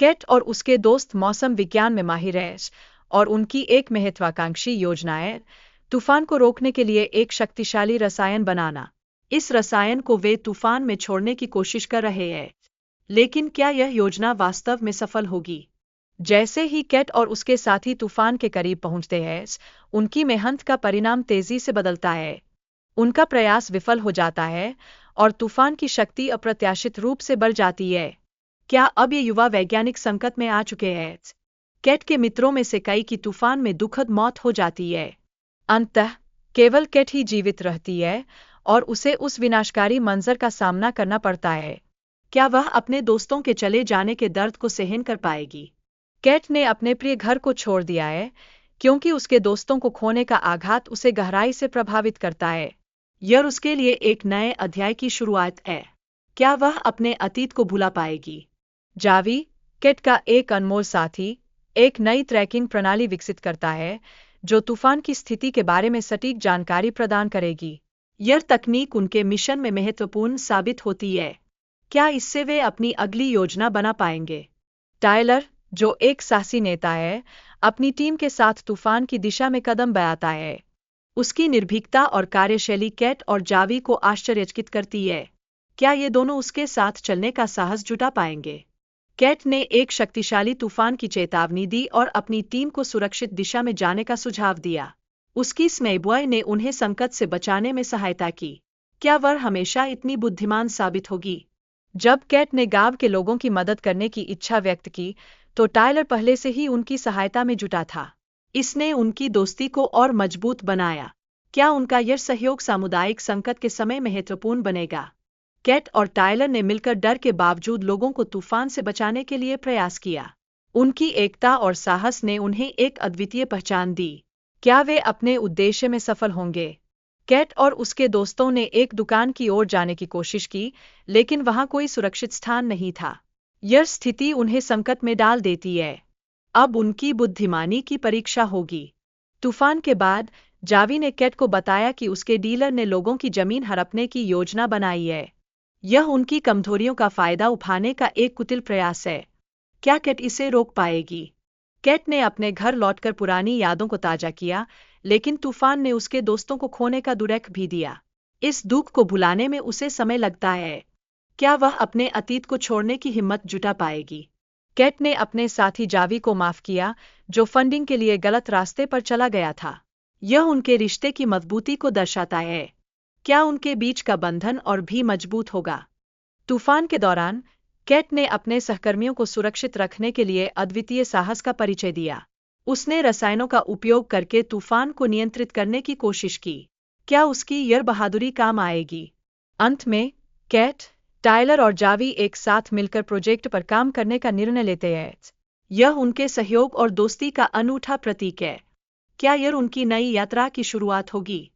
Cat और उसके दोस्त मौसम विज्ञान में माहिर हैं और उनकी एक महत्वाकांक्षी योजना है तूफान को रोकने के लिए एक शक्तिशाली रसायन बनाना। इस रसायन को वे तूफान में छोड़ने की कोशिश कर रहे हैं, लेकिन क्या यह योजना वास्तव में सफल होगी? जैसे ही कैट और उसके साथी तूफान के करीब पहुंचते हैं, उनकी मेहनत का परिणाम तेजी से बदलता है। उनका प्रयास विफल हो जाता है और तूफान की शक्ति अप्रत्याशित रूप से बढ़ जाती है। क्या अब ये युवा वैज्ञानिक संकट में आ चुके हैं? कैट के मित्रों में से कई की तूफान में दुखद मौत हो जाती है। अंततः केवल कैट ही जीवित रहती है और उसे उस विनाशकारी मंजर का सामना करना पड़ता है। क्या वह अपने दोस्तों के चले जाने के दर्द को सहन कर पाएगी? कैट ने अपने प्रिय घर को छोड़ दिया है क्योंकि उसके दोस्तों को खोने का आघात उसे गहराई से प्रभावित करता है। यह उसके लिए एक नए अध्याय की शुरुआत है। क्या वह अपने अतीत को भुला पाएगी? जावी, कैट का एक अनमोल साथी, एक नई ट्रैकिंग प्रणाली विकसित करता है जो तूफान की स्थिति के बारे में सटीक जानकारी प्रदान करेगी। यह तकनीक उनके मिशन में महत्वपूर्ण साबित होती है। क्या इससे वे अपनी अगली योजना बना पाएंगे? टायलर, जो एक साहसी नेता है, अपनी टीम के साथ तूफान की दिशा में कदम बढ़ाता है। उसकी निर्भीकता और कार्यशैली कैट और जावी को आश्चर्यचकित करती है। क्या ये दोनों उसके साथ चलने का साहस जुटा पाएंगे? कैट ने एक शक्तिशाली तूफान की चेतावनी दी और अपनी टीम को सुरक्षित दिशा में जाने का सुझाव दिया। उसकी स्नेहबॉय ने उन्हें संकट से बचाने में सहायता की। क्या वह हमेशा इतनी बुद्धिमान साबित होगी? जब कैट ने गांव के लोगों की मदद करने की इच्छा व्यक्त की, तो टायलर पहले से ही उनकी सहायता में जुटा था। इसने उनकी दोस्ती को और मजबूत बनाया। क्या उनका यह सहयोग सामुदायिक संकट के समय महत्वपूर्ण बनेगा? कैट और टायलर ने मिलकर डर के बावजूद लोगों को तूफान से बचाने के लिए प्रयास किया। उनकी एकता और साहस ने उन्हें एक अद्वितीय पहचान दी। क्या वे अपने उद्देश्य में सफल होंगे? कैट और उसके दोस्तों ने एक दुकान की ओर जाने की कोशिश की, लेकिन वहां कोई सुरक्षित स्थान नहीं था। यह स्थिति उन्हें संकट में डाल देती है। अब उनकी बुद्धिमानी की परीक्षा होगी। तूफान के बाद जावी ने कैट को बताया कि उसके डीलर ने लोगों की जमीन हड़पने की योजना बनाई है। यह उनकी कमजोरियों का फायदा उठाने का एक कुटिल प्रयास है। क्या कैट इसे रोक पाएगी? कैट ने अपने घर लौटकर पुरानी यादों को ताजा किया, लेकिन तूफान ने उसके दोस्तों को खोने का दुख भी दिया। इस दुख को भुलाने में उसे समय लगता है। क्या वह अपने अतीत को छोड़ने की हिम्मत जुटा पाएगी? कैट ने अपने साथी जावी को माफ किया, जो फंडिंग के लिए गलत रास्ते पर चला गया था। यह उनके रिश्ते की मजबूती को दर्शाता है। क्या उनके बीच का बंधन और भी मजबूत होगा? तूफान के दौरान कैट ने अपने सहकर्मियों को सुरक्षित रखने के लिए अद्वितीय साहस का परिचय दिया। उसने रसायनों का उपयोग करके तूफान को नियंत्रित करने की कोशिश की। क्या उसकी यह बहादुरी काम आएगी? अंत में कैट, टायलर और जावी एक साथ मिलकर प्रोजेक्ट पर काम करने का निर्णय लेते हैं। यह उनके सहयोग और दोस्ती का अनूठा प्रतीक है। क्या यह उनकी नई यात्रा की शुरुआत होगी?